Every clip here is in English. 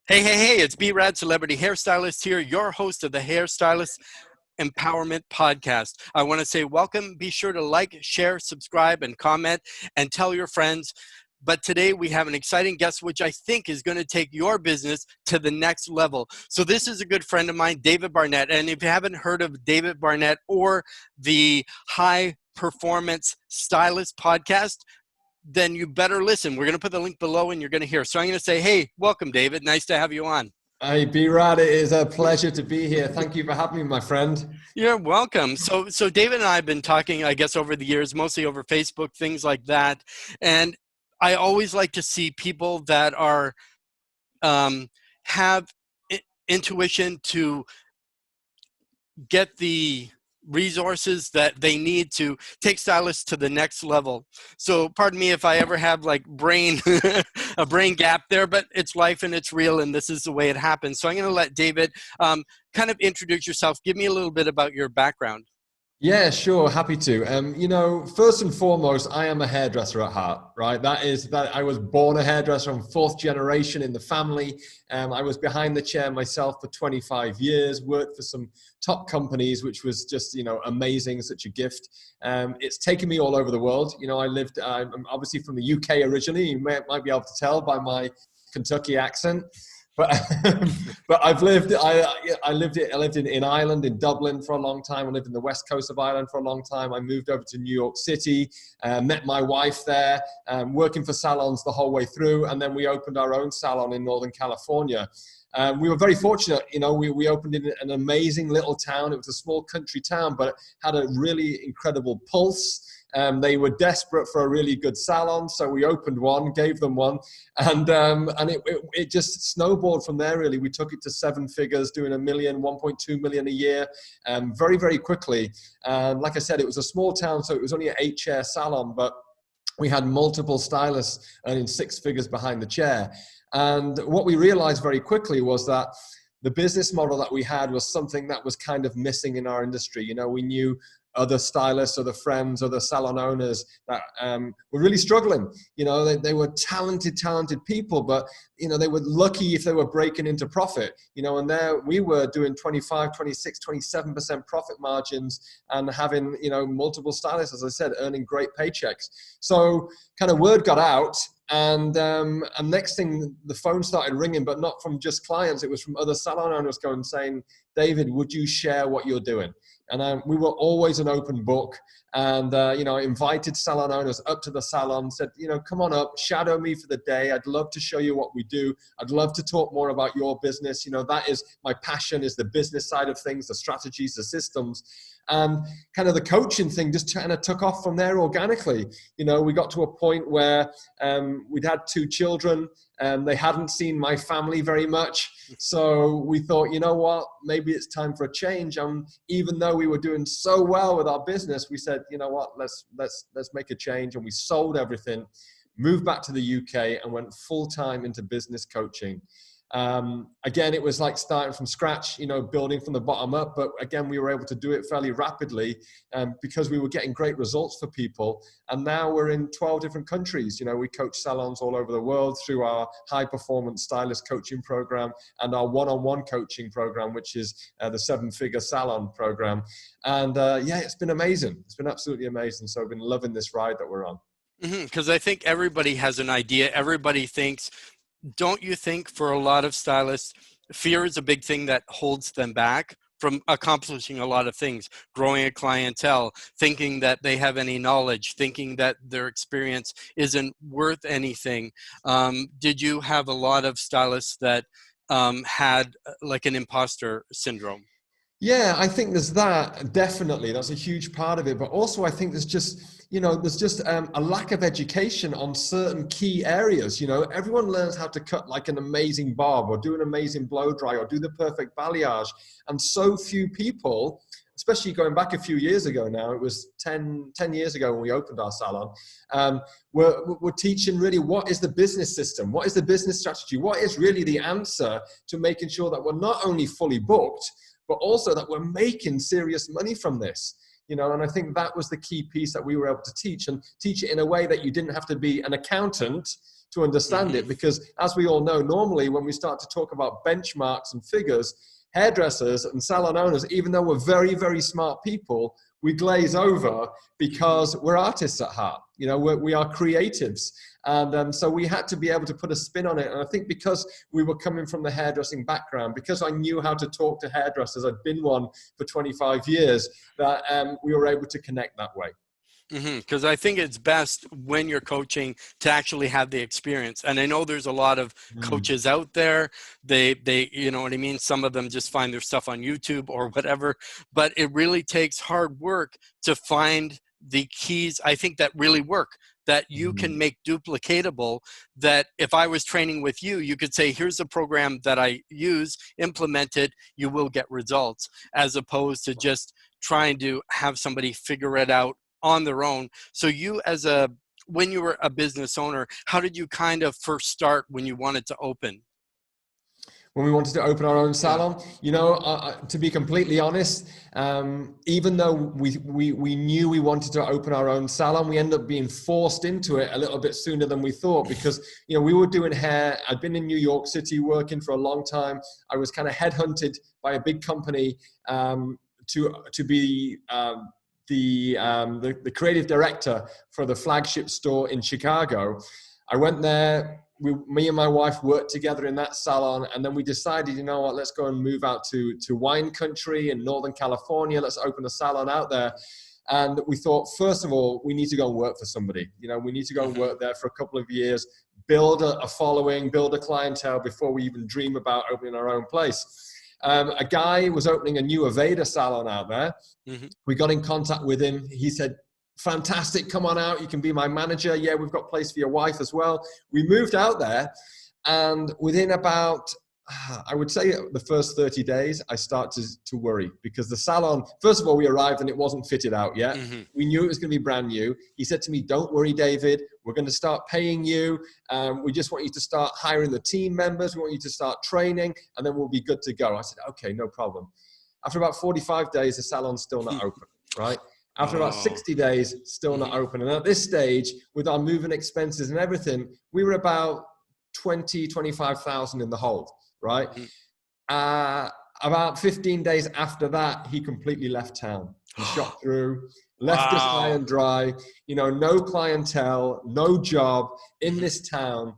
Hey, it's B-Rad Celebrity Hairstylist here, your host of the Hairstylist Empowerment Podcast. I want to say welcome. Be sure to like, share, subscribe, and comment, and tell your friends. But today we have an exciting guest, which I think is going to take your business to the next level. So this is a good friend of mine, David Barnett. And if you haven't heard of David Barnett or the High Performance Stylist podcast, then you better listen. We're going to put the link below and you're going to hear. So I'm going to say, hey, welcome, David. Nice to have you on. Hey, B-Rad, it is a pleasure to be here. Thank you for having me, my friend. You're welcome. So David and I have been talking, I guess, over the years, mostly over Facebook, things like that. And I always like to see people that are have intuition to get the resources that they need to take stylists to the next level. So pardon me if I ever have like a brain gap there, but it's life and it's real and this is the way it happens. So I'm going to let David kind of introduce yourself. Give me a little bit about your background. Yeah, sure. Happy to. First and foremost, I am a hairdresser at heart, right? That I was born a hairdresser. I'm fourth generation in the family. I was behind the chair myself for 25 years, worked for some top companies, which was just, amazing, such a gift. It's taken me all over the world. I'm obviously from the UK originally. You might be able to tell by my Kentucky accent. But I've lived. I lived in Ireland, in Dublin for a long time. I lived in the west coast of Ireland for a long time. I moved over to New York City, met my wife there, working for salons the whole way through, and then we opened our own salon in Northern California. We were very fortunate, we opened in an amazing little town. It was a small country town, but it had a really incredible pulse. They were desperate for a really good salon, so we opened one, gave them one, and it just snowballed from there, really. We took it to seven figures, doing $1 million, 1.2 million a year, very, very quickly. Like I said, it was a small town, so it was only an 8-chair salon, but we had multiple stylists earning 6 figures behind the chair. And what we realized very quickly was that the business model that we had was something that was kind of missing in our industry. We knew other stylists, other friends, other salon owners that were really struggling. They were talented people, but, they were lucky if they were breaking into profit, and there we were doing 25, 26, 27% profit margins and having, multiple stylists, as I said, earning great paychecks. So kind of word got out. And next thing, the phone started ringing, but not from just clients. It was from other salon owners saying, David, would you share what you're doing? And we were always an open book. And, I invited salon owners up to the salon, said, come on up, shadow me for the day. I'd love to show you what we do. I'd love to talk more about your business. That is my passion, is the business side of things, the strategies, the systems. And kind of the coaching thing just kind of took off from there organically. We got to a point where we'd had 2 children. They hadn't seen my family very much. So we thought, you know what, maybe it's time for a change. Even though we were doing so well with our business, we said, you know what, let's make a change. And we sold everything, moved back to the UK and went full-time into business coaching. Again, it was like starting from scratch, building from the bottom up. But again, we were able to do it fairly rapidly because we were getting great results for people. And now we're in 12 different countries. We coach salons all over the world through our High Performance Stylist coaching program and our one-on-one coaching program, which is the 7-figure salon program. And it's been amazing. It's been absolutely amazing. So I've been loving this ride that we're on. Because I think everybody has an idea. Everybody thinks. Don't you think for a lot of stylists, fear is a big thing that holds them back from accomplishing a lot of things, growing a clientele, thinking that they have any knowledge, thinking that their experience isn't worth anything? Did you have a lot of stylists that had like an imposter syndrome? Yeah, I think there's that, definitely. That's a huge part of it. But also I think there's just a lack of education on certain key areas. Everyone learns how to cut like an amazing bob or do an amazing blow dry or do the perfect balayage. And so few people, especially going back a few years ago now, it was 10 years ago when we opened our salon, we're teaching really what is the business system, what is the business strategy, what is really the answer to making sure that we're not only fully booked, but also that we're making serious money from this. And I think that was the key piece that we were able to teach, and teach it in a way that you didn't have to be an accountant to understand it. Because as we all know, normally when we start to talk about benchmarks and figures, hairdressers and salon owners, even though we're very, very smart people, we glaze over because we're artists at heart. We are creatives. And so we had to be able to put a spin on it. And I think because we were coming from the hairdressing background, because I knew how to talk to hairdressers, I'd been one for 25 years, that we were able to connect that way. Because I think it's best when you're coaching to actually have the experience. And I know there's a lot of coaches out there. They, you know what I mean? Some of them just find their stuff on YouTube or whatever, but it really takes hard work to find the keys, I think, that really work, that you can make duplicatable, that if I was training with you, you could say, here's the program that I use, implement it, you will get results, as opposed to just trying to have somebody figure it out on their own. So you, when you were a business owner, how did you kind of first start when you wanted to open? When we wanted to open our own salon, to be completely honest, even though we knew we wanted to open our own salon, we ended up being forced into it a little bit sooner than we thought, because we were doing hair. I'd been in New York City working for a long time. I was kind of headhunted by a big company to be the creative director for the flagship store in Chicago. I went there. Me and my wife worked together in that salon, and then we decided, let's go and move out to wine country in Northern California. Let's open a salon out there. And we thought, first of all, we need to go and work for somebody. We need to go and work there for a couple of years, build a following, build a clientele before we even dream about opening our own place. A guy was opening a new Aveda salon out there. We got in contact with him. He said, fantastic, come on out, you can be my manager. Yeah, we've got a place for your wife as well. We moved out there, and within about, I would say the first 30 days, I started to worry, because the salon, first of all, we arrived and it wasn't fitted out yet. We knew it was going to be brand new. He said to me, don't worry, David, we're going to start paying you. We just want you to start hiring the team members. We want you to start training, and then we'll be good to go. I said, okay, no problem. After about 45 days, the salon's still not open, right? After about 60 days, still not open. And at this stage, with our moving expenses and everything, we were about 25,000 in the hole, right? About 15 days after that, he completely left town. He shot through, left us high and dry, no clientele, no job in this town.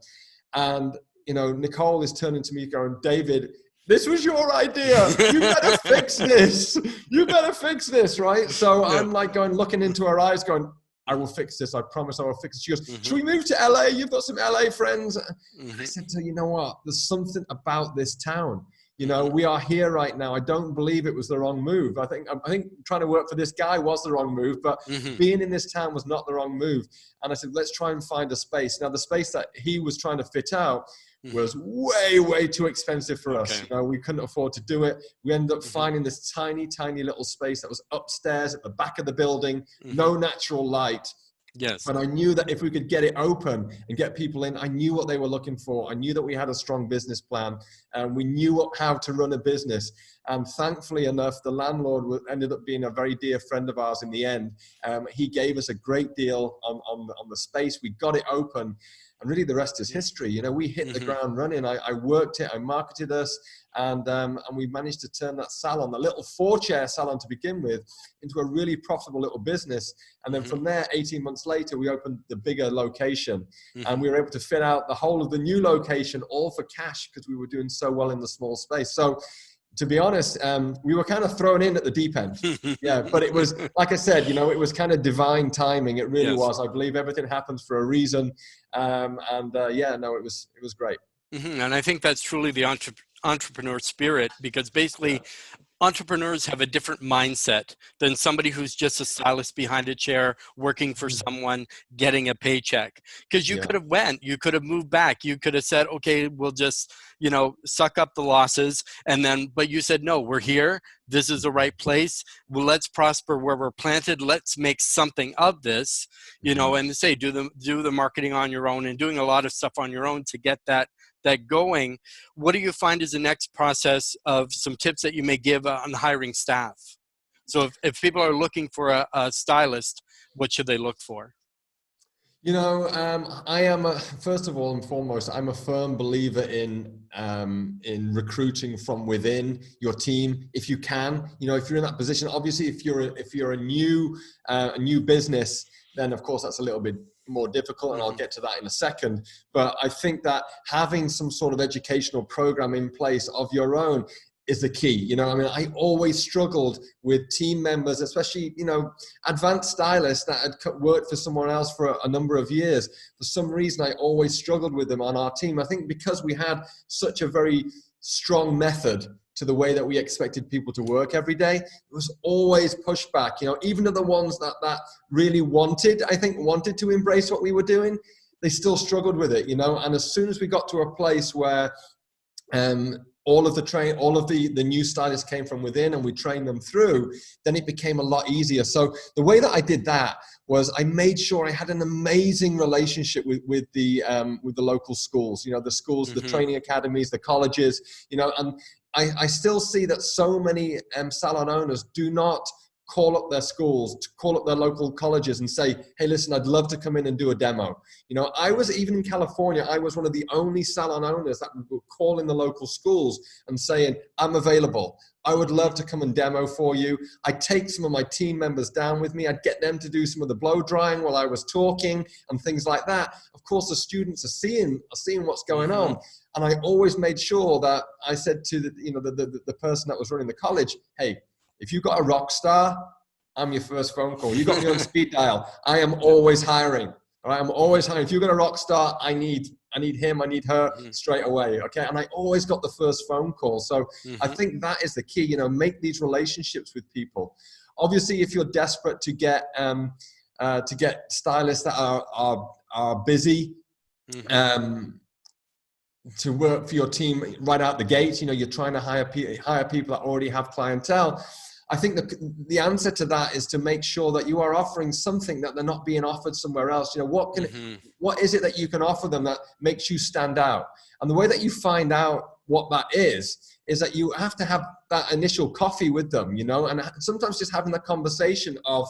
And, Nicole is turning to me going, David, this was your idea. You better fix this. You better fix this, right? So I'm like looking into her eyes going, I will fix this. I promise I will fix it. She goes, should we move to LA? You've got some LA friends. I said to her, you know what? There's something about this town. We are here right now. I don't believe it was the wrong move. I think trying to work for this guy was the wrong move, but being in this town was not the wrong move. And I said, let's try and find a space. Now, the space that he was trying to fit out was way, way too expensive for us. We couldn't afford to do it. We ended up finding this tiny, tiny little space that was upstairs at the back of the building, no natural light. Yes. But I knew that if we could get it open and get people in, I knew what they were looking for. I knew that we had a strong business plan, and we knew how to run a business. And thankfully enough, the landlord ended up being a very dear friend of ours in the end. He gave us a great deal on the space. We got it open. And really the rest is history. We hit the ground running. I worked it, I marketed us, and we managed to turn that salon, the little 4-chair salon to begin with, into a really profitable little business. And then from there, 18 months later, we opened the bigger location, and we were able to fit out the whole of the new location all for cash, because we were doing so well in the small space. So to be honest, we were kind of thrown in at the deep end. Yeah, but it was, like I said, it was kind of divine timing. It really was. I believe everything happens for a reason. It was great. And I think that's truly the entrepreneur spirit, because basically entrepreneurs have a different mindset than somebody who's just a stylist behind a chair working for someone getting a paycheck. Because you could have moved back. You could have said, okay, we'll just, suck up the losses. But you said, no, we're here. This is the right place. Well, let's prosper where we're planted. Let's make something of this, and say, do the marketing on your own, and doing a lot of stuff on your own to get that going. What do you find is the next process of some tips that you may give on hiring staff? So if people are looking for a stylist, what should they look for? You know, I am first of all and foremost, I'm a firm believer in recruiting from within your team, if you can. You know, if you're in that position, obviously, if you're a new business, then of course that's a little bit more difficult, and I'll get to that in a second. But I think that having some sort of educational program in place of your own is the key. You know, I mean, I always struggled with team members, especially, you know, advanced stylists that had worked for someone else for a number of years. For some reason, I always struggled with them on our team. I think because we had such a very strong method to the way that we expected people to work every day, there was always pushback. You know, even to the ones that really wanted to embrace what we were doing, they still struggled with it, you know. And as soon as we got to a place where all of the new stylists came from within and we trained them through, then it became a lot easier. So the way that I did that was I made sure I had an amazing relationship with the local schools, you know, the schools, the training academies, the colleges, you know. And I still see that so many salon owners do not call up their schools, to call up their local colleges and say, hey, listen, I'd love to come in and do a demo. You know, even in California, I was one of the only salon owners that would call in the local schools and saying, I'm available. I would love to come and demo for you. I'd take some of my team members down with me. I'd get them to do some of the blow drying while I was talking and things like that. Of course, the students are seeing what's going on. And I always made sure that I said to the person that was running the college, hey, if you've got a rock star, I'm your first phone call. You got me on speed dial. I am always hiring. All right, I'm always hiring. If you've got a rock star, I need him, I need her straight away. Okay, and I always got the first phone call. So I think that is the key. You know, make these relationships with people. Obviously, if you're desperate to get stylists that are busy, to work for your team right out the gate, you know, you're trying to hire people that already have clientele. I think the answer to that is to make sure that you are offering something that they're not being offered somewhere else. You know, what is it that you can offer them that makes you stand out? And the way that you find out what that is that you have to have that initial coffee with them, you know, and sometimes just having the conversation of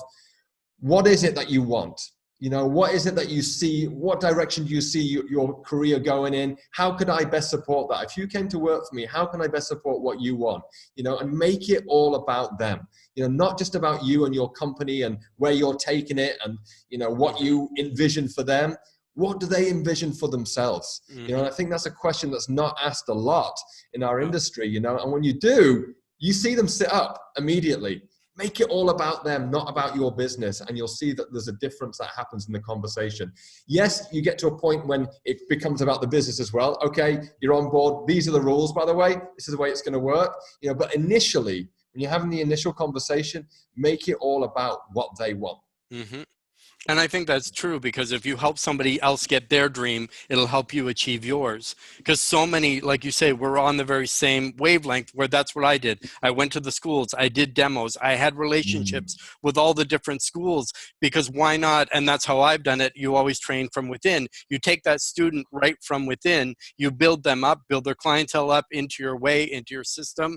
what is it that you want? You know, what is it that you see? What direction do you see your career going in? How could I best support that? If you came to work for me, how can I best support what you want? You know, and make it all about them. You know, not just about you and your company and where you're taking it and, you know, what you envision for them. What do they envision for themselves? You know, and I think that's a question that's not asked a lot in our industry, you know, and when you do, you see them sit up immediately. Make it all about them, not about your business, and you'll see that there's a difference that happens in the conversation. Yes, you get to a point when it becomes about the business as well. Okay, you're on board. These are the rules, by the way. This is the way it's going to work. You know, but initially, when you're having the initial conversation, make it all about what they want. And I think that's true, because if you help somebody else get their dream, it'll help you achieve yours. Because so many, like you say, we're on the very same wavelength, where that's what I did. I went to the schools, I did demos, I had relationships with all the different schools, because why not? And that's how I've done it. You always train from within. You take that student right from within, you build them up, build their clientele up into your way, into your system.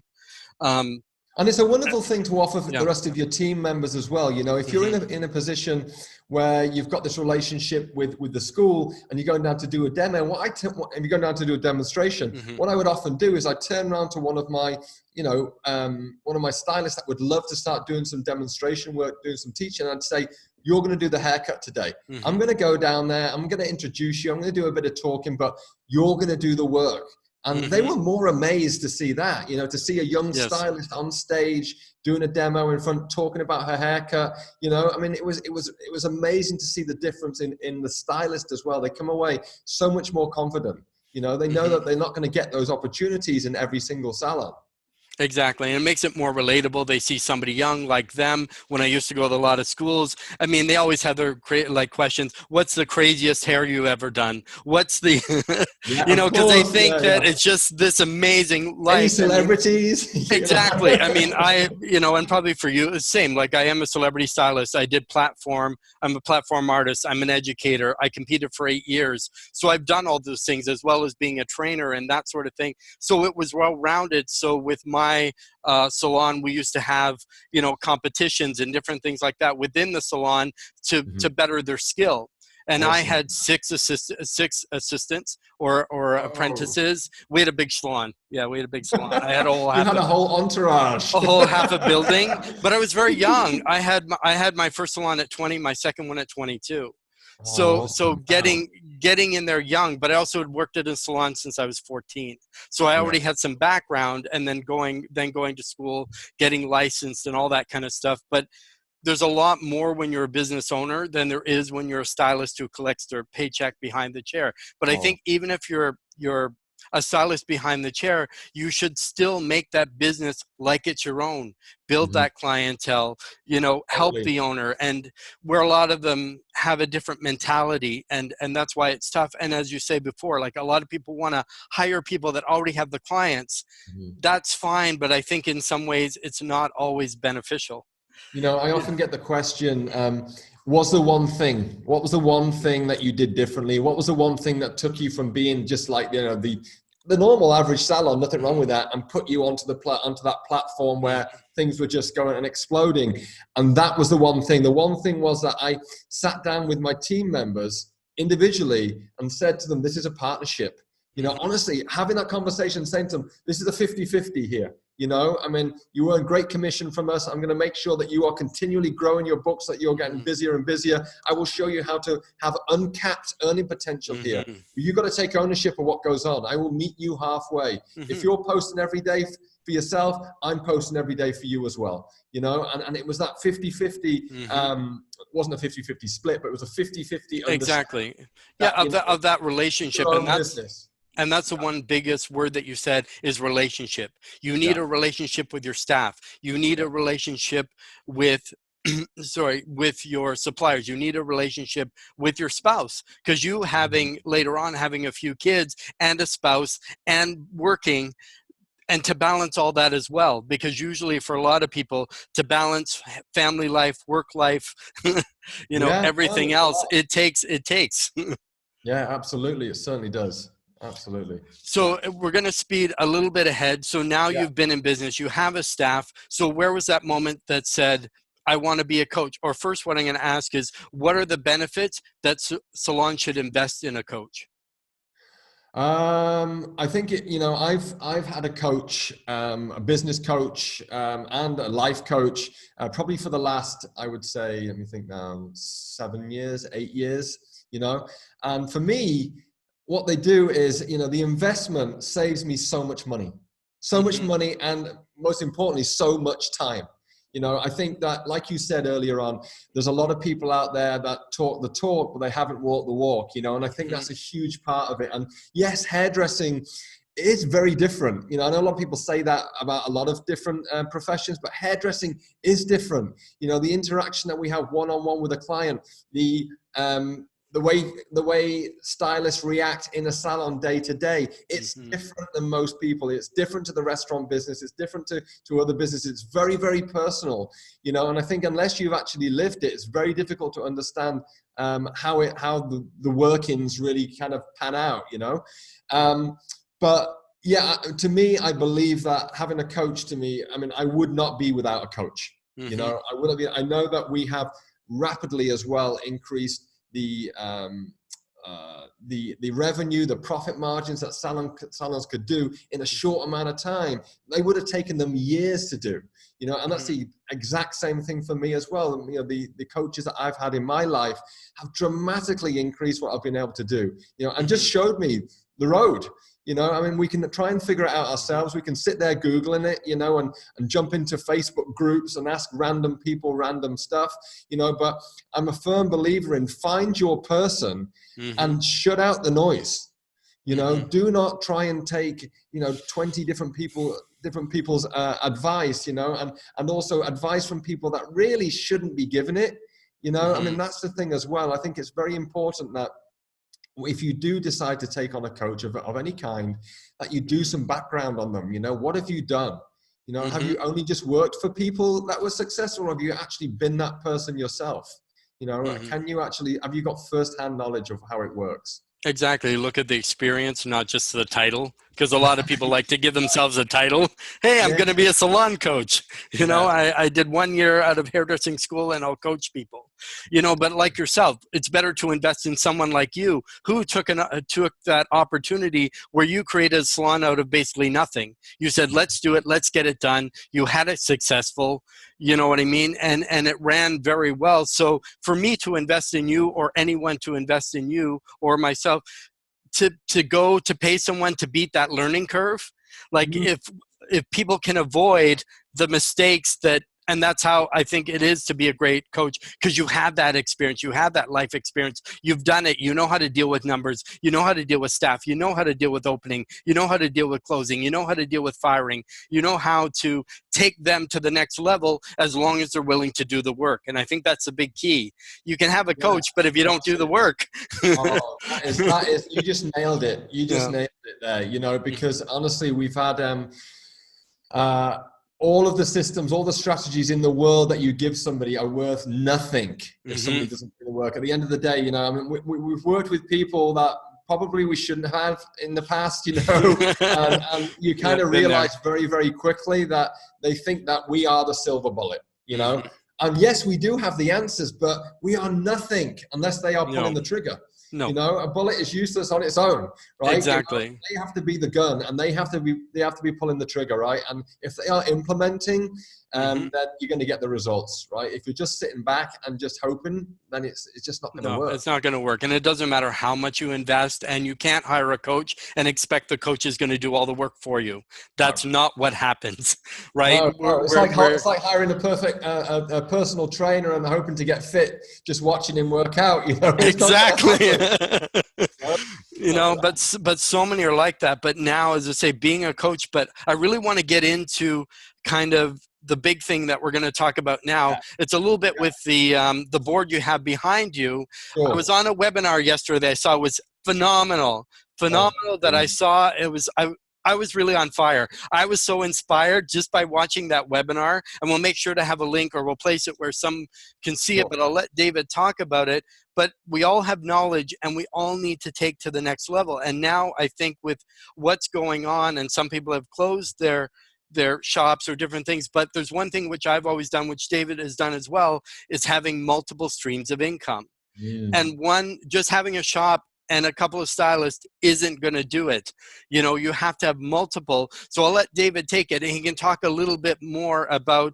And it's a wonderful thing to offer for the rest of your team members as well. You know, if you're in a position where you've got this relationship with the school and you're going down to do a demo, if you're going down to do a demonstration, what I would often do is I turn around to one of my stylists that would love to start doing some demonstration work, doing some teaching. And I'd say, you're going to do the haircut today. I'm going to go down there. I'm going to introduce you. I'm going to do a bit of talking, but you're going to do the work. And they were more amazed to see that, you know, to see a young stylist on stage doing a demo in front, talking about her haircut. You know, I mean, it was amazing to see the difference in the stylist as well. They come away so much more confident. You know, they know that they're not going to get those opportunities in every single salon. Exactly. And it makes it more relatable. They see somebody young like them. When I used to go to a lot of schools, I mean, they always have their questions. What's the craziest hair you ever done? What's the, you know, because they think that it's just this amazing life. Any celebrities? Exactly. I mean, and probably for you, it's the same. Like, I am a celebrity stylist. I did platform. I'm a platform artist. I'm an educator. I competed for 8 years. So I've done all those things, as well as being a trainer and that sort of thing. So it was well-rounded. So with my my salon, we used to have, you know, competitions and different things like that within the salon to better their skill. And I Awesome. had six assistants or Oh, apprentices. We had a big salon. Yeah, we had a big salon. I had a whole you had a whole entourage. half a building, but I was very young. I had my first salon at 20, my second one at 22. Oh, So awesome. Wow. getting in there young, but I also had worked at a salon since I was 14. So I Yeah. already had some background, and then going to school, getting licensed and all that kind of stuff. But there's a lot more when you're a business owner than there is when you're a stylist who collects their paycheck behind the chair. But I Oh, think even if you're a stylist behind the chair, you should still make that business like it's your own. Build mhm. that clientele, you know, help Totally. the owner. And where a lot of them have a different mentality, and that's why it's tough. And as you say before, like a lot of people want to hire people that already have the clients. Mhm. That's fine, but I think in some ways it's not always beneficial. You know, I often get the question, what was the one thing that you did differently? What was the one thing that took you from being just like, you know, the normal average salon, nothing wrong with that, and put you onto onto that platform where things were just going and exploding? And that was the one thing. The one thing was that I sat down with my team members individually and said to them, this is a partnership. You know, honestly, having that conversation, saying to them, this is a 50-50 here. You know, I mean, you earn great commission from us. I'm going to make sure that you are continually growing your books, that you're getting busier and busier. I will show you how to have uncapped earning potential here. You've got to take ownership of what goes on. I will meet you halfway. If you're posting every day for yourself, I'm posting every day for you as well. You know, and it was that 50-50, it wasn't a 50-50 split, but it was a 50-50 Exactly. Yeah, that, you know, of that relationship. your own business. And that's the one biggest word that you said is relationship. You need Yeah. a relationship with your staff. You need a relationship with with your suppliers. You need a relationship with your spouse, because you later on having a few kids and a spouse and working, and to balance all that as well, because usually for a lot of people, to balance family life, work life, you know, Yeah. No, everything it's a else, lot. it takes. Yeah, absolutely. It certainly does. Absolutely. Yeah. So we're going to speed a little bit ahead. So now Yeah. you've been in business, you have a staff. So where was that moment that said, I want to be a coach? Or first, what I'm going to ask is, what are the benefits that salons should invest in a coach? I think you know, I've had a coach, a business coach, and a life coach, probably for the last, I would say, let me think now, 7 years, 8 years, you know. And for me, what they do is, you know, the investment saves me so much money, and most importantly, so much time. You know, I think that, like you said earlier on, there's a lot of people out there that talk the talk, but they haven't walked the walk, you know, and I think that's a huge part of it. And yes, hairdressing is very different. You know, I know a lot of people say that about a lot of different professions, but hairdressing is different. You know, the interaction that we have one-on-one with a client, the way stylists react in a salon day to day, it's different than most people. It's different to the restaurant business. It's different to other businesses. It's very, very personal, you know, and I think unless you've actually lived it, it's very difficult to understand how the workings really kind of pan out, you know. But yeah, to me, I believe that having a coach, to me, I mean, I would not be without a coach. You know, I would have been. I know that we have rapidly as well increased the revenue, the profit margins that salons could do in a short amount of time. They would have taken them years to do, you know, and that's the exact same thing for me as well. You know, the coaches that I've had in my life have dramatically increased what I've been able to do, you know, and just showed me the road. You know, I mean, we can try and figure it out ourselves. We can sit there Googling it, you know, and jump into Facebook groups and ask random people random stuff, you know, but I'm a firm believer in find your person and shut out the noise. You know, do not try and take, you know, 20 different people's advice, you know, and also advice from people that really shouldn't be given it. You know, I mean, that's the thing as well. I think it's very important that if you do decide to take on a coach of any kind, that you do some background on them. You know, what have you done? You know, have you only just worked for people that were successful, or have you actually been that person yourself? You know, can you actually, have you got first-hand knowledge of how it works? Exactly. Look at the experience, not just the title, because a lot of people like to give themselves a title. Hey, I'm Yeah, going to be a salon coach. yeah. I did 1 year out of hairdressing school and I'll coach people. But like yourself, it's better to invest in someone like you who took that opportunity where you created a salon out of basically nothing. You said, let's do it. Let's get it done. You had it successful. You know what I mean? And it ran very well. So for me to invest in you, or anyone to invest in you or myself, to go to pay someone to beat that learning curve, like Mhm. if people can avoid the mistakes that, and that's how I think it is to be a great coach, because you have that experience, you have that life experience, you've done it, you know how to deal with numbers, you know how to deal with staff, you know how to deal with opening, you know how to deal with closing, you know how to deal with firing, you know how to take them to the next level as long as they're willing to do the work. And I think that's a big key. You can have a Yeah, coach, but if you don't do the absolutely. work. Oh, that is, you just nailed it. You just Yeah. nailed it there, because honestly, we've had uh, all of the systems, all the strategies in the world that you give somebody are worth nothing if Hmm. somebody doesn't do the work. At the end of the day, I mean, we've worked with people that probably we shouldn't have in the past, and you Yeah, kind of been there. realize very, very quickly that they think that we are the silver bullet. Hmm. And yes, we do have the answers, but we are nothing unless they are pulling No, the trigger. no, A bullet is useless on its own, right? exactly. They have to be the gun, and they have to be pulling the trigger, right? And if they are implementing, Hmm. then you're going to get the results, right? If you're just sitting back and just hoping, then it's just not going to No, work. it's not going to work. And it doesn't matter how much you invest, and you can't hire a coach and expect the coach is going to do all the work for you. No. That's not what happens, right? No, no, it's like We're it's like hiring a perfect a personal trainer and hoping to get fit, just watching him work out. It's not going to exactly. happen. No, it's not going to But so many are like that. But now, as I say, being a coach, but I really want to get into kind of the big thing that we're going to talk about now. happen. It's a little bit Yeah, with the board you have behind you. I was sure. on a webinar yesterday. I saw it was phenomenal, Oh, phenomenal that I brilliant. saw. I was really on fire. I was so inspired just by watching that webinar, and we'll make sure to have a link, or we'll place it where some can see it, Sure. but I'll let David talk about it. But we all have knowledge, and we all need to take to the next level. And now I think with what's going on, and some people have closed their shops or different things, but there's one thing which I've always done, which David has done as well, is having multiple streams of income. Mm. And one, just having a shop and a couple of stylists isn't going to do it. You have to have multiple. So I'll let David take it, and he can talk a little bit more about,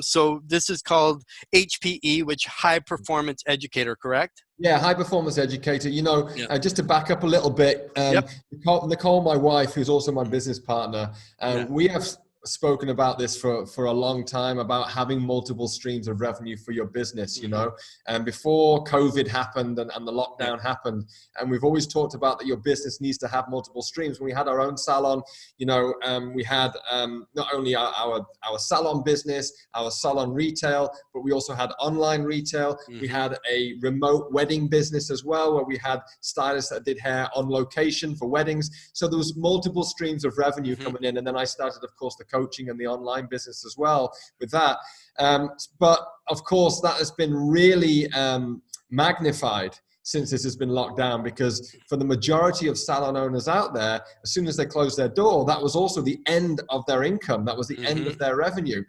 so this is called HPE, which High Performance Educator, correct? Yeah, high performance educator. Yeah. Just to back up a little bit, Yep. Nicole, my wife, who's also my business partner, Yeah. we have spoken about this for a long time, about having multiple streams of revenue for your business. Hmm. And before COVID happened and the Yeah. lockdown happened, and we've always talked about that your business needs to have multiple streams. When we had our own salon, we had not only our salon business, our salon retail, but we also had online retail. We Hmm. had a remote wedding business as well, where we had stylists that did hair on location for weddings. So there was multiple streams of revenue Hmm. coming in. And then I started, of course, the coaching and the online business as well with that. But of course, that has been really magnified since this has been locked down, because for the majority of salon owners out there, as soon as they closed their door, that was also the end of their income. That was the end Hmm. of their revenue.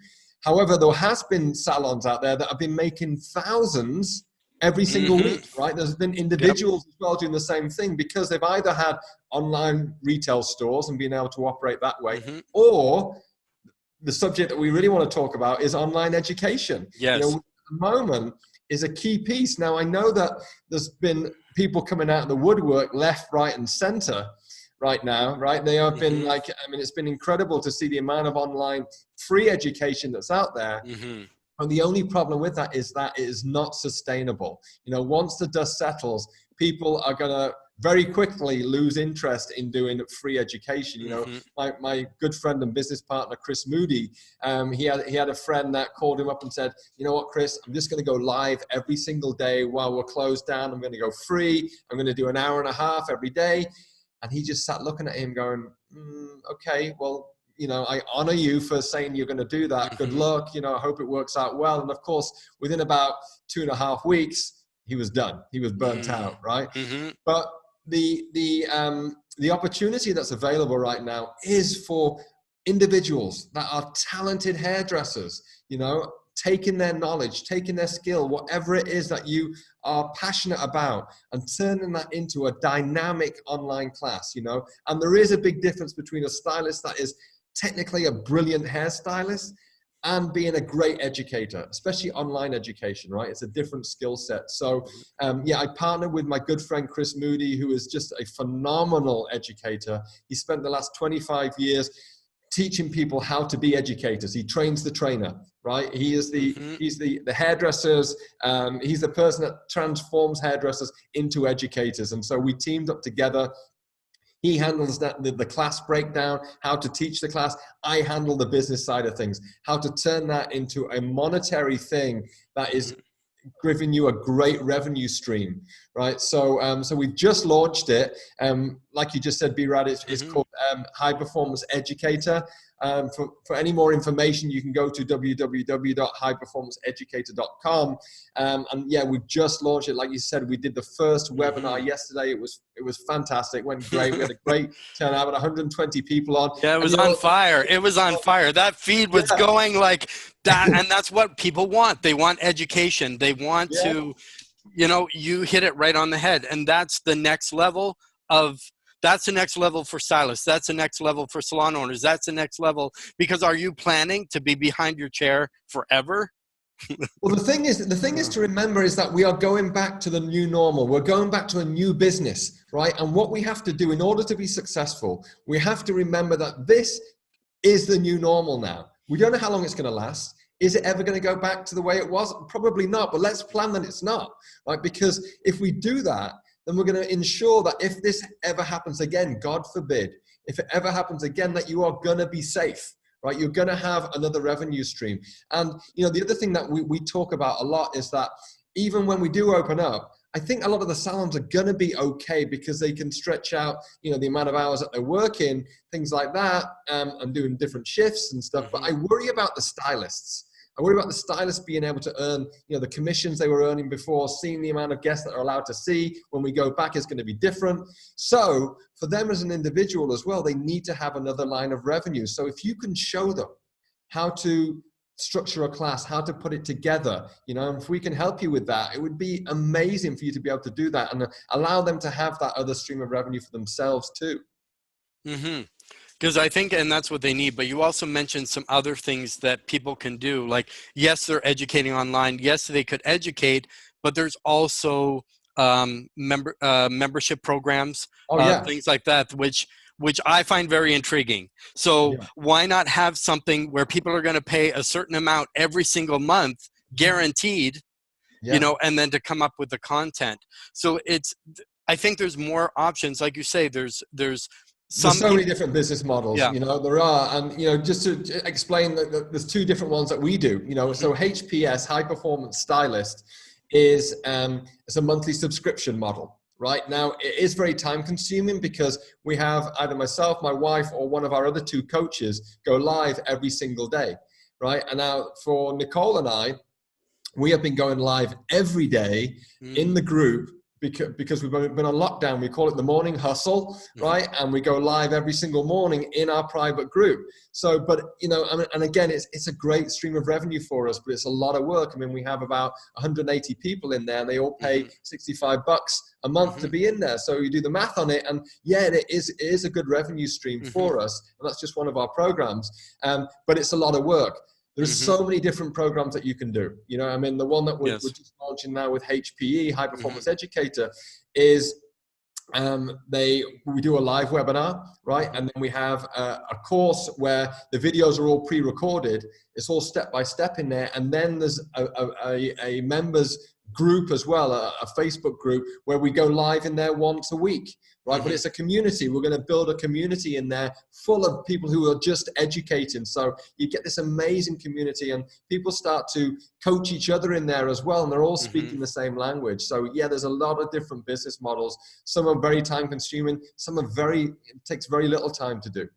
However, there has been salons out there that have been making thousands every single Hmm. week, right? There's been Yep. individuals as well doing the same thing, because they've either had online retail stores and been able to operate that way, Hmm. or the subject that we really want to talk about is online education. Yes. At the moment is a key piece. Now, I know that there's been people coming out of the woodwork left, right, and center right now, right? They have been Hmm. like, I mean, it's been incredible to see the amount of online free education that's out there. Hmm. And the only problem with that is that it is not sustainable. Once the dust settles, people are going to very quickly lose interest in doing free education. Hmm. My good friend and business partner, Chris Moody, he had a friend that called him up and said, you know what, Chris, I'm just going to go live every single day while we're closed down. I'm going to go free. I'm going to do an hour and a half every day. And he just sat looking at him going, okay, well, I honor you for saying you're going to do that. Good Hmm. luck. I hope it works out well. And of course, within about 2.5 weeks, he was done. He was burnt out, right? Hmm. But the opportunity that's available right now is for individuals that are talented hairdressers, taking their knowledge, taking their skill, whatever it is that you are passionate about, and turning that into a dynamic online class, And there is a big difference between a stylist that is technically a brilliant hairstylist and being a great educator, especially online education, right? It's a different skill set. So I partnered with my good friend, Chris Moody, who is just a phenomenal educator. He spent the last 25 years teaching people how to be educators. He trains the trainer, right? He is he's the hairdressers. He's the person that transforms hairdressers into educators. And so we teamed up together. He handles the class breakdown, how to teach the class. I handle the business side of things, how to turn that into a monetary thing that is giving you a great revenue stream, right? So we've just launched it. Like you just said, B-Rad, it's called High Performance Educator. For any more information, you can go to www.highperformanceeducator.com. We've just launched it. Like you said, we did the first webinar yesterday. It was fantastic. It went great. We had a great turnout, with 120 people on. Yeah, it was on fire. It was on fire. That feed was going like that. And that's what people want. They want education. They want to, you hit it right on the head. And that's the next level that's the next level for stylists. That's the next level for salon owners. That's the next level. Because are you planning to be behind your chair forever? Well, the thing is to remember is that we are going back to the new normal. We're going back to a new business, right? And what we have to do in order to be successful, we have to remember that this is the new normal now. We don't know how long it's going to last. Is it ever going to go back to the way it was? Probably not, but let's plan that it's not, right? Because if we do that, then we're going to ensure that if this ever happens again, God forbid, if it ever happens again, that you are going to be safe, right? You're going to have another revenue stream. And, the other thing that we talk about a lot is that even when we do open up, I think a lot of the salons are going to be okay because they can stretch out, the amount of hours that they're working, things like that, and doing different shifts and stuff. But I worry about the stylists. I worry about the stylists being able to earn, the commissions they were earning before, seeing the amount of guests that are allowed to see. When we go back, is going to be different. So for them as an individual as well, they need to have another line of revenue. So if you can show them how to structure a class, how to put it together, if we can help you with that, it would be amazing for you to be able to do that and allow them to have that other stream of revenue for themselves too. Because I think, and that's what they need, but you also mentioned some other things that people can do. Like, yes, they're educating online. Yes, they could educate, but there's also membership programs, things like that, which I find very intriguing. So why not have something where people are going to pay a certain amount every single month, guaranteed, and then to come up with the content. So I think there's more options. Like you say, there's so many different business models, there are. And, just to explain that there's two different ones that we do, so HPS, High Performance Stylist, is it's a monthly subscription model. Right now, it is very time consuming because we have either myself, my wife, or one of our other two coaches go live every single day. Right. And now for Nicole and I, we have been going live every day in the group because we've been on lockdown. We call it the morning hustle, right? And we go live every single morning in our private group. So, but, and again, it's a great stream of revenue for us, but it's a lot of work. I mean, we have about 180 people in there and they all pay $65 a month to be in there. So you do the math on it and it is a good revenue stream for us. And that's just one of our programs. But it's a lot of work. There's so many different programs that you can do. The one that we're just launching now with HPE, High Performance Educator, is we do a live webinar, right? And then we have a course where the videos are all pre-recorded. It's all step-by-step in there. And then there's a members group as well, a Facebook group where we go live in there once a week, right? But it's a community. We're going to build a community in there full of people who are just educating. So you get this amazing community and people start to coach each other in there as well. And they're all speaking the same language. So there's a lot of different business models. Some are very time consuming. Some are it takes very little time to do.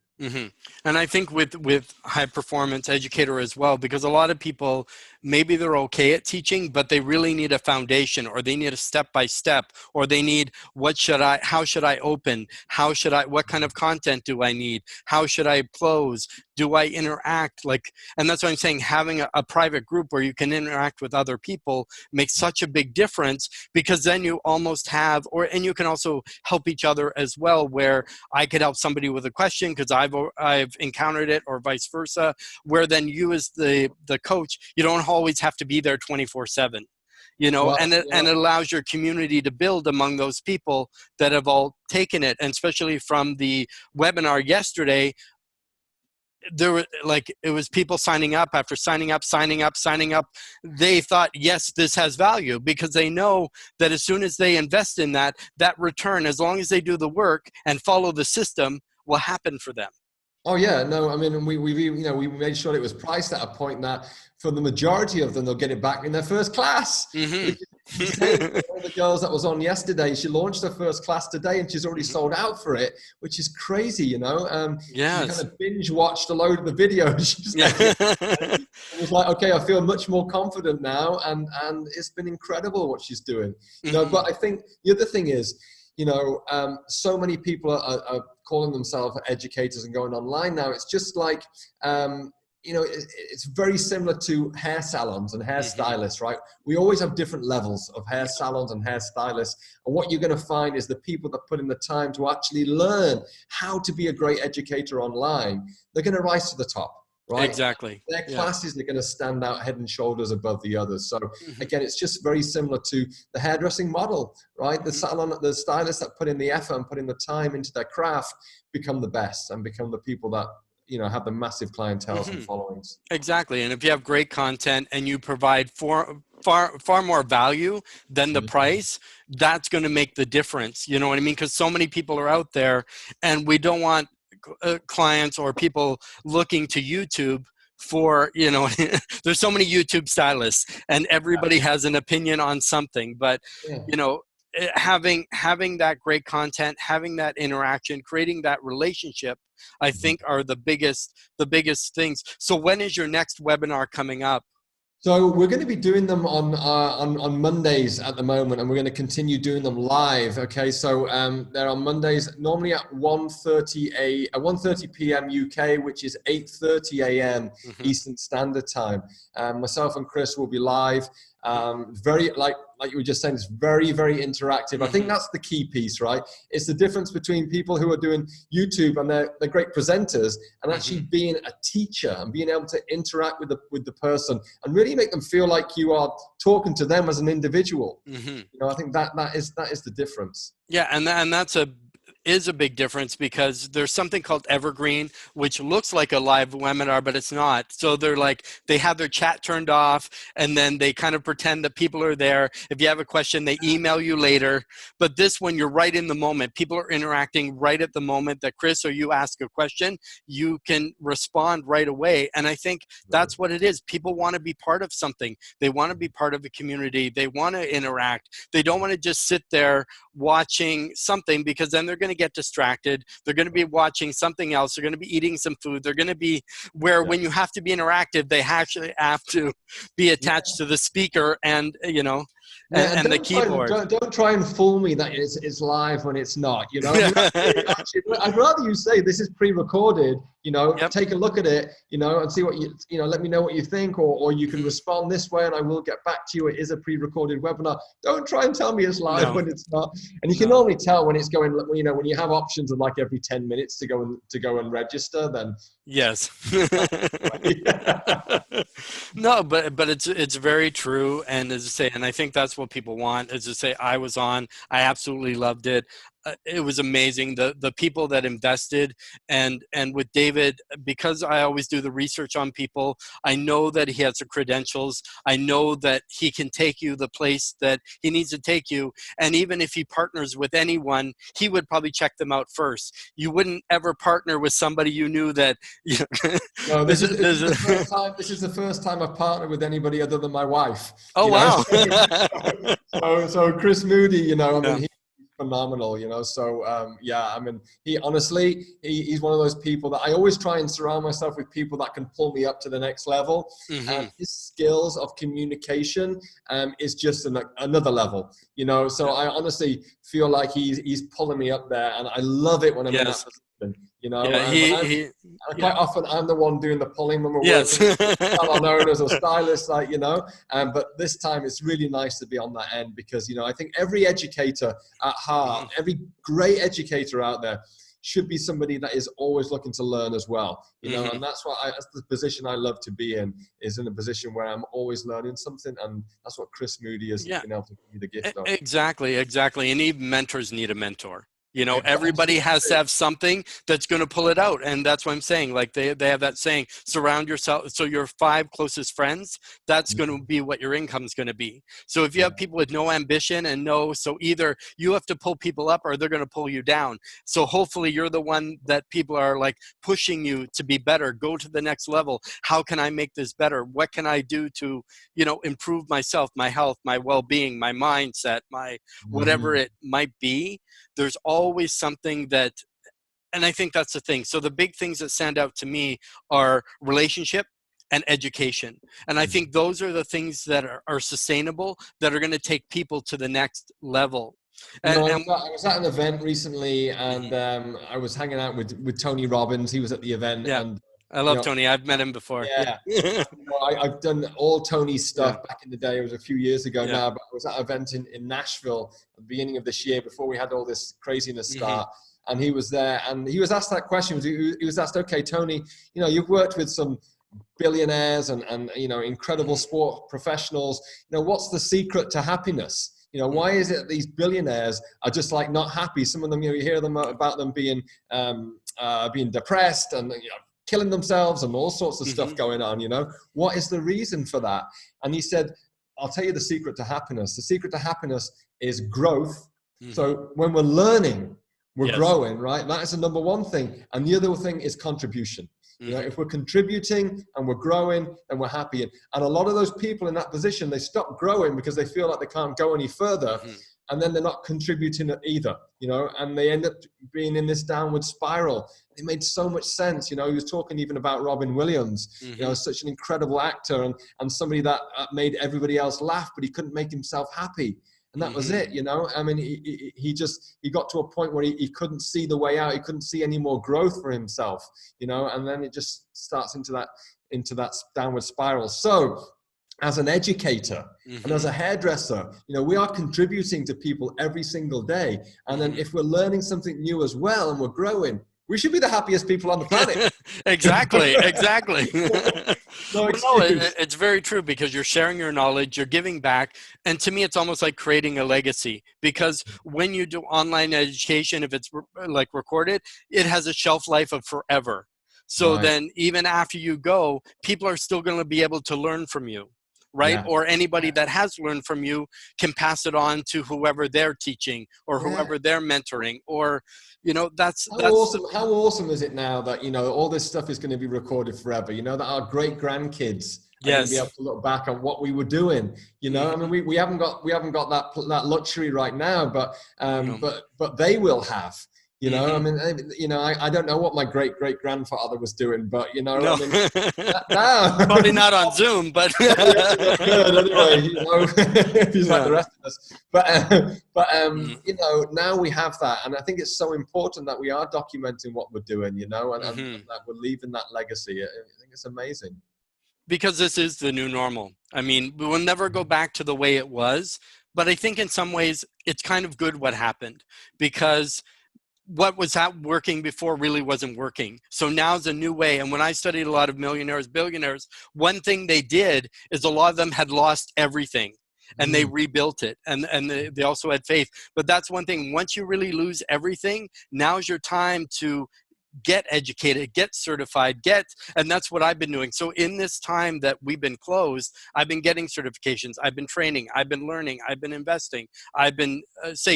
And I think with High Performance Educator as well, because a lot of people maybe they're okay at teaching, but they really need a foundation, or they need a step-by-step, or they need, how should I open? What kind of content do I need? How should I close? Do I interact? And that's what I'm saying, having a private group where you can interact with other people makes such a big difference, because then you almost have, and you can also help each other as well, where I could help somebody with a question because I've encountered it, or vice versa, where then you as the coach, you don't always have to be there 24/7. Well, and it allows your community to build among those people that have all taken it. And especially from the webinar yesterday, it was people signing up after signing up. They thought, yes, this has value, because they know that as soon as they invest in that return, as long as they do the work and follow the system, will happen for them. Oh yeah, no, I mean, we made sure it was priced at a point that for the majority of them, they'll get it back in their first class. Mm-hmm. One of the girls that was on yesterday, she launched her first class today, and she's already sold out for it, which is crazy, She kind of binge watched a load of the videos. It was like, okay, I feel much more confident now, and it's been incredible what she's doing. But I think the other thing is, so many people are calling themselves educators and going online now. It's just like, it's very similar to hair salons and hairstylists, right? We always have different levels of hair salons and hairstylists. And what you're going to find is the people that put in the time to actually learn how to be a great educator online, they're going to rise to the top. Right? Exactly. Their classes are going to stand out head and shoulders above the others. So again, it's just very similar to the hairdressing model, right? The salon, the stylists that put in the effort and put in the time into their craft become the best and become the people that have the massive clientele and followings. Exactly. And if you have great content and you provide far more value than the price, that's going to make the difference. You know what I mean? Because so many people are out there, and we don't want clients or people looking to YouTube for, there's so many YouTube stylists, and everybody has an opinion on something, but having that great content, having that interaction, creating that relationship, I think are the biggest things. So when is your next webinar coming up? So we're going to be doing them on Mondays at the moment, and we're going to continue doing them live. Okay, so they're on Mondays, normally at 1:30 p.m. UK, which is 8:30 a.m. Eastern Standard Time. Myself and Chris will be live. Very like you were just saying, it's very, very interactive. I think that's the key piece, right? It's the difference between people who are doing YouTube and they're great presenters, and actually being a teacher and being able to interact with the person and really make them feel like you are talking to them as an individual. I think that is the difference. Yeah, and that's is a big difference, because there's something called Evergreen, which looks like a live webinar, but it's not. So they have their chat turned off, and then they kind of pretend that people are there. If you have a question, they email you later. But this one, you're right in the moment. People are interacting right at the moment that Chris or you ask a question, you can respond right away. And I think that's what it is. People want to be part of something. They want to be part of the community. They want to interact. They don't want to just sit there watching something, because then they're going to get distracted. They're going to be watching something else. They're going to be eating some food. They're going to be when you have to be interactive, they actually have to be attached to the speaker and and the keyboard. Don't try and fool me that it's live when it's not. Actually, I'd rather you say this is pre-recorded. Take a look at it. And see what let me know what you think, or you can respond this way, and I will get back to you. It is a pre-recorded webinar. Don't try and tell me it's live when it's not. And you can normally tell when it's going. When you have options of like every 10 minutes to go and register, then yes. No, but it's very true. And as I say, and I think that's what people want, is to say, I was on, I absolutely loved it. It was amazing. The people that invested, and with David, because I always do the research on people, I know that he has the credentials. I know that he can take you the place that he needs to take you. And even if he partners with anyone, he would probably check them out first. You wouldn't ever partner with somebody you knew that. No, this is the first time I've partnered with anybody other than my wife. Oh, wow. So Chris Moody, phenomenal, you know. So yeah, I mean, he's one of those people that I always try and surround myself with people that can pull me up to the next level. And his skills of communication is just another level, you know. So I honestly feel like he's pulling me up there, and I love it when I'm in that position, you know. Yeah, quite often I'm the one doing the pulling when we're yes. working with salon owners or stylists, like, you know. But this time it's really nice to be on that end, because, you know, I think every educator at heart, every great educator out there should be somebody that is always looking to learn as well, you know. And that's the position I love to be in, is in a position where I'm always learning something, and that's what Chris Moody has been able to give me the gift of. Exactly. And even mentors need a mentor. You know, everybody has to have something that's going to pull it out. And that's what I'm saying. Like they have that saying, surround yourself. So your 5 closest friends, that's going to be what your income is going to be. So if you have people with no ambition and so either you have to pull people up or they're going to pull you down. So hopefully you're the one that people are like pushing you to be better, go to the next level. How can I make this better? What can I do to, you know, improve myself, my health, my well-being, my mindset, my whatever it might be. There's always something that, and I think that's the thing. So the big things that stand out to me are relationship and education. And I think those are the things that are sustainable, that are going to take people to the next level. I was at an event recently, and I was hanging out with Tony Robbins. He was at the event. Yeah. And I love Tony. I've met him before. Yeah. I've done all Tony's stuff back in the day. It was a few years ago now, but I was at an event in Nashville at the beginning of this year, before we had all this craziness start. And he was there, and he was asked that question. He was asked, okay, Tony, you know, you've worked with some billionaires and you know, incredible sport professionals. You know, what's the secret to happiness? You know, why is it that these billionaires are just like not happy? Some of them, you know, you hear them about them being depressed and, you know, killing themselves and all sorts of stuff going on, you know. What is the reason for that? And he said, I'll tell you the secret to happiness. The secret to happiness is growth. So when we're learning, we're growing, right? That is the number one thing. And the other thing is contribution. You know, if we're contributing and we're growing, then we're happy. And a lot of those people in that position, they stop growing because they feel like they can't go any further. And then they're not contributing either, you know, and they end up being in this downward spiral. It made so much sense. You know, he was talking even about Robin Williams, you know, such an incredible actor and somebody that made everybody else laugh, but he couldn't make himself happy. And that was it, you know. I mean, he got to a point where he couldn't see the way out. He couldn't see any more growth for himself, you know, and then it just starts into that downward spiral. So as an educator and as a hairdresser, you know, we are contributing to people every single day. And then if we're learning something new as well and we're growing, we should be the happiest people on the planet. Exactly. No, it's very true, because you're sharing your knowledge, you're giving back. And to me, it's almost like creating a legacy, because when you do online education, if it's like recorded, it has a shelf life of forever. So then even after you go, people are still going to be able to learn from you. Right? Yeah. Or anybody that has learned from you can pass it on to whoever they're teaching or whoever they're mentoring, or, you know, that's awesome. How awesome is it now that, you know, all this stuff is going to be recorded forever, you know, that our great grandkids are going to be able to look back on what we were doing, you know. I mean, we haven't got that luxury right now, but they will have. You know, I mean, you know, I don't know what my great-great-grandfather was doing, but, you know, I mean, probably not on Zoom, but anyway, you know, he's like the rest of us. But you know, now we have that, and I think it's so important that we are documenting what we're doing, you know, and that we're leaving that legacy. I think it's amazing. Because this is the new normal. I mean, we will never go back to the way it was, but I think in some ways it's kind of good what happened, because what was working before really wasn't working. So now's a new way. And when I studied a lot of millionaires, billionaires, one thing they did is a lot of them had lost everything and they rebuilt it. And they also had faith. But that's one thing. Once you really lose everything, now's your time to get educated, get certified, and that's what I've been doing. So in this time that we've been closed, I've been getting certifications, I've been training, I've been learning, I've been investing, I've been,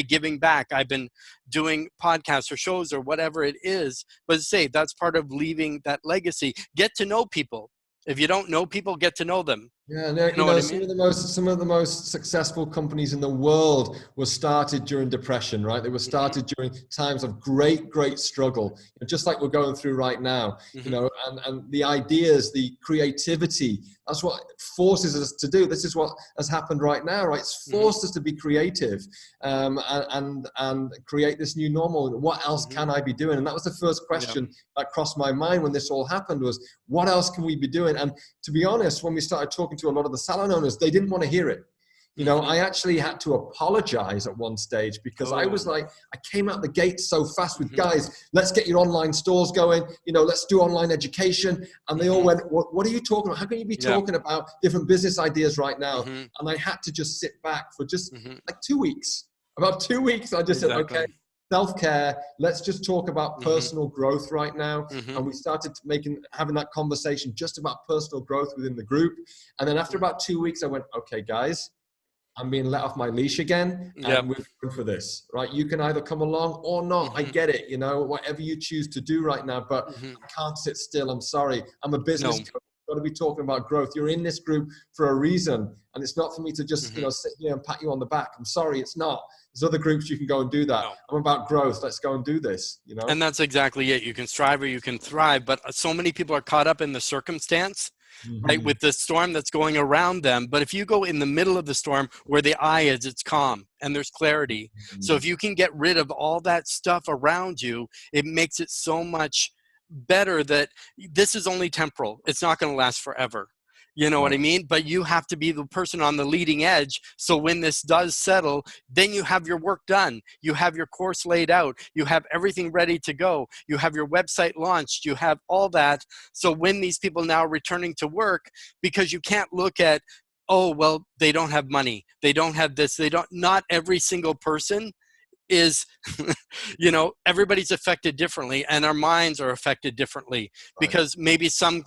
giving back, I've been doing podcasts or shows or whatever it is. But that's part of leaving that legacy. Get to know people. If you don't know people, get to know them. Yeah, no, You know what I some mean? of the most successful companies in the world were started during depression, right? They were Hmm. started during times of great struggle, just like we're going through right now. Hmm. And the ideas, the creativity, that's what forces us to do. This is what has happened right now, right? It's Hmm. forced us to be creative, and create this new normal. What else Hmm. can I be doing? And that was the first Yeah. question that crossed my mind when this all happened: was what else can we be doing? And to be honest, when we started talking to a lot of the salon owners, they didn't want to hear it. Hmm. I actually had to apologize at one stage because I Oh. was like, I came out the gate so fast with, Hmm. guys, let's get your online stores going, let's do online education. And they all Hmm. went, what are you talking about? How can you be Yeah. talking about different business ideas right now? Hmm. And I had to just sit back for just Hmm. like 2 weeks. About 2 weeks, I just said, okay, Exactly. self-care, let's just talk about Hmm. personal growth right now. Hmm. And we started having that conversation just about personal growth within the group. And then after about 2 weeks, I went, okay, guys, I'm being let off my leash again, Yep. and we're going for this, right? You can either come along or not. I Hmm. get it, whatever you choose to do right now, but Hmm. I can't sit still. I'm sorry. I'm a business No. coach. I've got to be talking about growth. You're in this group for a reason, and it's not for me to just, Hmm. sit here and pat you on the back. I'm sorry, it's not. There's other groups you can go and do that. No. I'm about growth. Let's go and do this. And that's exactly it. You can strive or you can thrive, but so many people are caught up in the circumstance, right, Mm-hmm. with the storm that's going around them. But if you go in the middle of the storm where the eye is, it's calm and there's clarity. So if you can get rid of all that stuff around you, it makes it so much better that this is only temporal. It's not going to last forever. You know what I Right. mean? But you have to be the person on the leading edge. So when this does settle, then you have your work done. You have your course laid out. You have everything ready to go. You have your website launched. You have all that. So when these people now are returning to work, because you can't look at, oh, well, they don't have money. They don't have this. Not every single person is everybody's affected differently, and our minds are affected differently, Right. because maybe some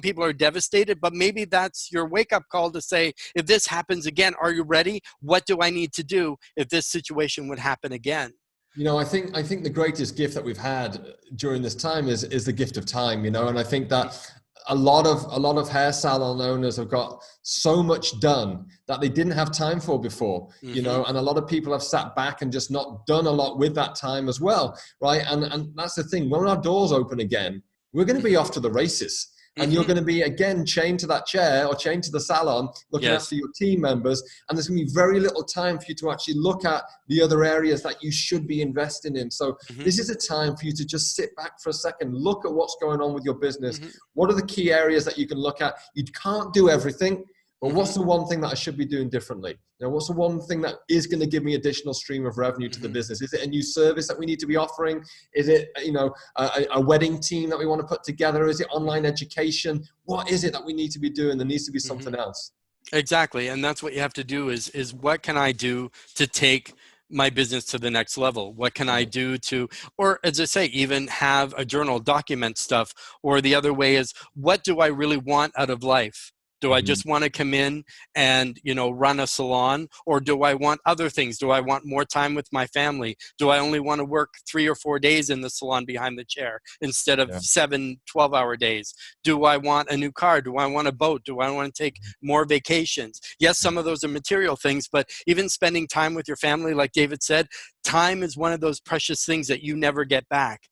people are devastated, but maybe that's your wake-up call to say, if this happens again, are you ready? What do I need to do if this situation would happen again? I think the greatest gift that we've had during this time is the gift of time, and I think that a lot of hair salon owners have got so much done that they didn't have time for before, Hmm. and a lot of people have sat back and just not done a lot with that time as well, right? And that's the thing. When our doors open again, we're going to be off to the races. And you're Hmm. going to be again chained to that chair or chained to the salon, looking Yes. after your team members. And there's going to be very little time for you to actually look at the other areas that you should be investing in. So Hmm. this is a time for you to just sit back for a second, look at what's going on with your business. Hmm. What are the key areas that you can look at? You can't do everything, but Hmm. what's the one thing that I should be doing differently? What's the one thing that is going to give me additional stream of revenue to the Hmm. business? Is it a new service that we need to be offering? Is it, a wedding team that we want to put together? Is it online education? What is it that we need to be doing? There needs to be Hmm. something else. Exactly. And that's what you have to do is what can I do to take my business to the next level? What can I do to, or as I say, even have a journal, document stuff? Or the other way is, what do I really want out of life? Do I Mhm. just want to come in and, run a salon? Or do I want other things? Do I want more time with my family? Do I only want to work 3 or 4 days in the salon behind the chair instead of Yeah. 7 12-hour days? Do I want a new car? Do I want a boat? Do I want to take more vacations? Yes, some of those are material things, but even spending time with your family, like David said, time is one of those precious things that you never get back.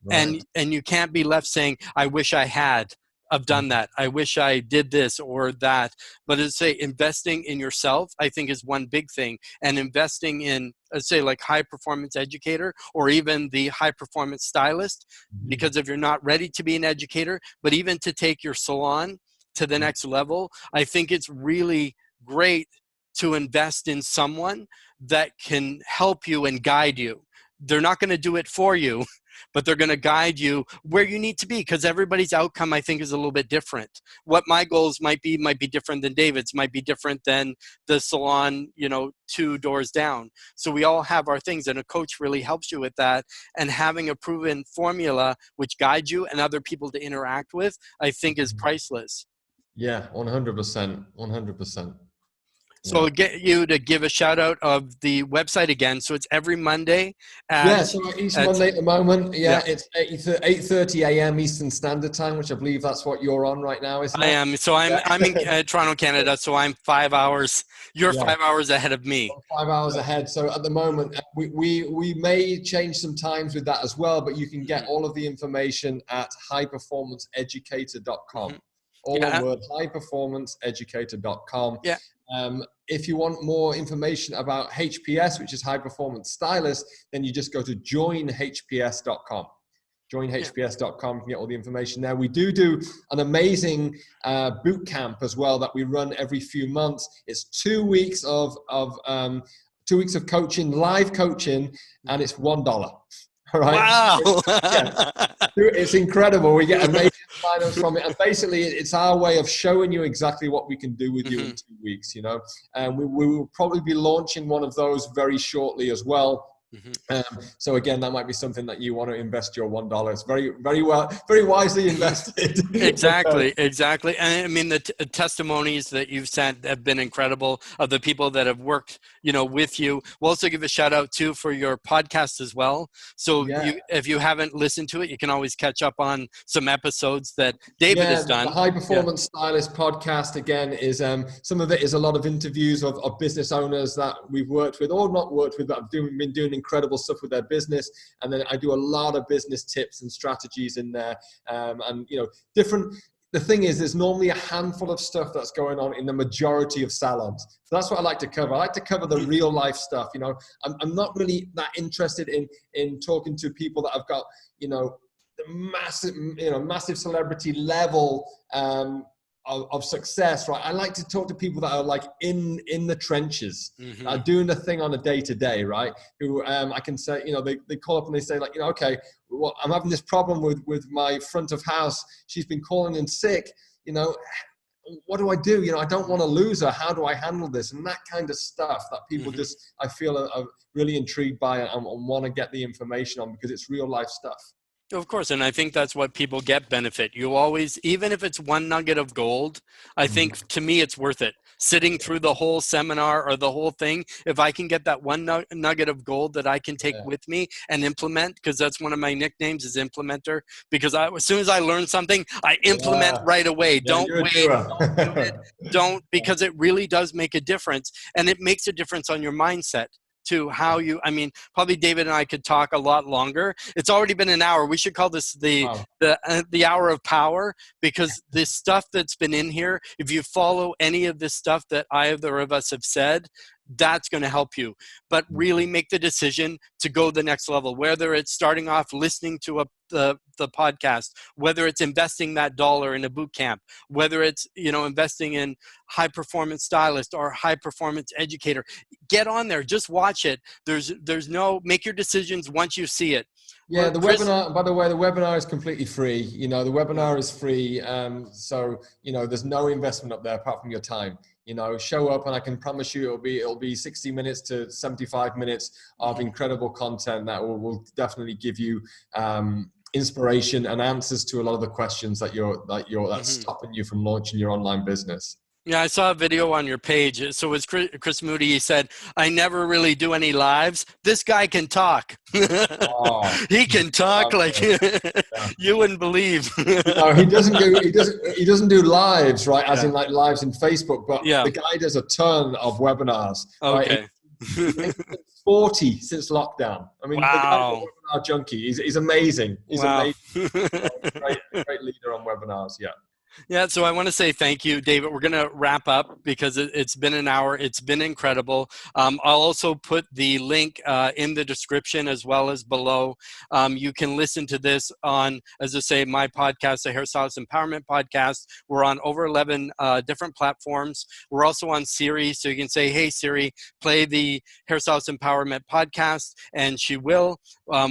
Right. And you can't be left saying, I wish I had have done that. I wish I did this or that. But as I say, investing in yourself, I think, is one big thing. And investing in, let's say, like high performance educator or even the high performance stylist, Mhm. because if you're not ready to be an educator, but even to take your salon to the Yeah. next level, I think it's really great to invest in someone that can help you and guide you. They're not going to do it for you, but they're going to guide you where you need to be, because everybody's outcome, I think, is a little bit different. What my goals might be different than David's, might be different than the salon, 2 doors down. So we all have our things, and a coach really helps you with that. And having a proven formula which guides you and other people to interact with, I think, is priceless. Yeah, 100%, 100%. So I'll get you to give a shout out of the website again. So it's every Monday so each Monday at the moment, yeah. it's 8:30 a.m. Eastern Standard Time, which I believe that's what you're on right now, isn't it? I am. So I'm in Toronto, Canada. So I'm 5 hours. You're 5 hours ahead of me. 5 hours ahead. So at the moment, we may change some times with that as well, but you can get all of the information at highperformanceeducator.com. All one word, highperformanceeducator.com. Yeah. If you want more information about HPS, which is High Performance Stylist, then you just go to joinhps.com. Joinhps.com, you can get all the information there. We do an amazing boot camp as well that we run every few months. It's 2 weeks of 2 weeks of coaching, live coaching, and it's $1. All right. Wow. It's incredible. We get amazing sign-ups from it. And basically, it's our way of showing you exactly what we can do with you in 2 weeks, you know. And we will probably be launching one of those very shortly as well. So again, that might be something that you want to invest your $1. It's very wisely invested. Exactly. And I mean, the testimonies that you've sent have been incredible of the people that have worked, you know, with you. We'll also give a shout out too for your podcast as well. So if you haven't listened to it, you can always catch up on some episodes that David has done. The High Performance Stylist podcast, again, is some of it is a lot of interviews of business owners that we've worked with or not worked with, but have been doing incredible stuff with their business. And then I do a lot of business tips and strategies in there, and you know, the thing is, there's normally a handful of stuff that's going on in the majority of salons. So that's what I like to cover. I like to cover the real life stuff. You know, I'm not really that interested in talking to people that have got, you know, the massive celebrity level of success, right? I like to talk to people that are like in the trenches, that are doing the thing on a day-to-day, right? Who I can say, you know, they call up and they say like, you know, okay, well, I'm having this problem with my front of house. She's been calling in sick, you know, what do I do? You know, I don't want to lose her. How do I handle this? And that kind of stuff that people just, I feel are really intrigued by and want to get the information on, because it's real life stuff. Of course, and I think that's what people get benefit. You always, even if it's one nugget of gold, I think to me it's worth it. Sitting through the whole seminar or the whole thing, if I can get that one nugget of gold that I can take with me and implement, because that's one of my nicknames is implementer, because as soon as I learn something, I implement right away. Don't wait, don't do it, because it really does make a difference, and it makes a difference on your mindset. To how you, I mean, probably David and I could talk a lot longer. It's already been an hour. We should call this the hour of power, because this stuff that's been in here, if you follow any of this stuff that either of us have said, that's going to help you. But really make the decision to go the next level, whether it's starting off listening to the podcast, whether it's investing that $1 in a boot camp, whether it's, you know, investing in High Performance Stylist or High Performance Educator. Get on there, just watch it. There's no, make your decisions once you see it. Yeah, the webinar, by the way, the webinar is completely free. You know, the webinar is free. So, you know, there's no investment up there apart from your time. You know, show up and I can promise you it'll be 60 minutes to 75 minutes of incredible content that will definitely give you inspiration and answers to a lot of the questions that's stopping you from launching your online business. Yeah, I saw a video on your page. So it was Chris Moody. He said, I never really do any lives. This guy can talk. He can talk like you wouldn't believe. No, he doesn't do lives, right? As in like lives in Facebook, but the guy does a ton of webinars. Okay. Right? 40 since lockdown. I mean, the guy's a webinar junkie. He's amazing. He's amazing. Great leader on webinars. Yeah. Yeah, so I want to say thank you, David. We're going to wrap up because it's been an hour. It's been incredible. I'll also put the link in the description as well as below. You can listen to this on, as I say, my podcast, the Hairstylist Empowerment Podcast. We're on over 11 different platforms. We're also on Siri, so you can say, hey, Siri, play the Hairstylist Empowerment Podcast, and she will.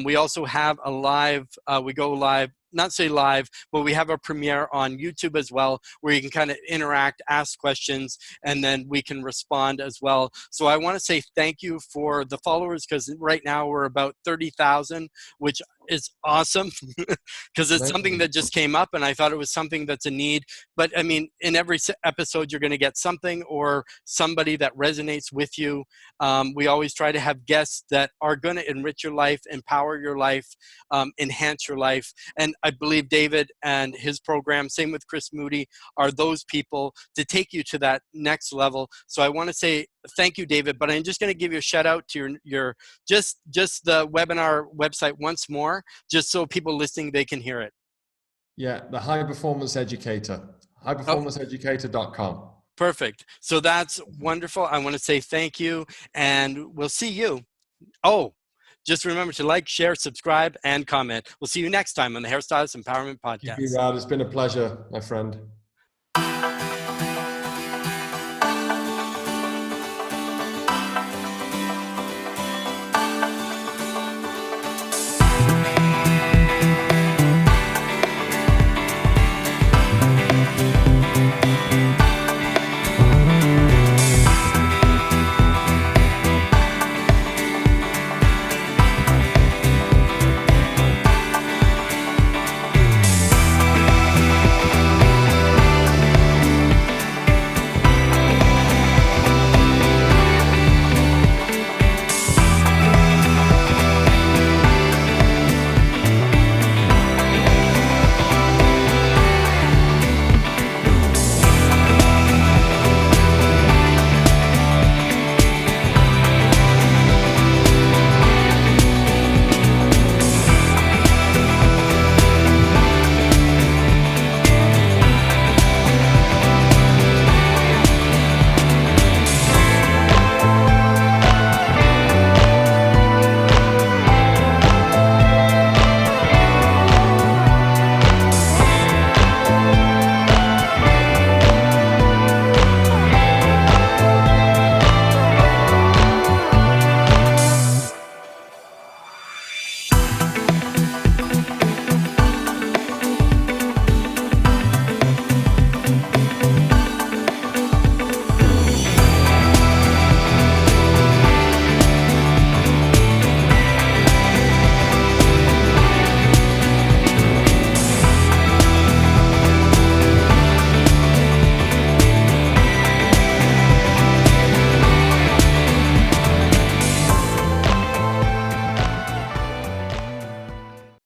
We also have a live, we go live, not say live, but we have a premiere on YouTube as well, where you can kind of interact, ask questions, and then we can respond as well. So I want to say thank you for the followers, because right now we're about 30,000, which is awesome because it's something Amazing. that just came up and I thought it was something that's a need. But I mean, in every episode, you're going to get something or somebody that resonates with you. We always try to have guests that are going to enrich your life, empower your life, enhance your life. And I believe David and his program, same with Chris Moody, are those people to take you to that next level. So I want to say thank you, David, but I'm just going to give you a shout out to your just the webinar website once more, just so people listening, they can hear it. Yeah, the High Performance Educator, Oh, highperformanceeducator.com. perfect. So that's wonderful. I want to say thank you, and we'll see you. Oh, just remember to like, share, subscribe, and comment. We'll see you next time on the Hairstylist Empowerment Thank you, Podcast. Rad. It's been a pleasure, my friend.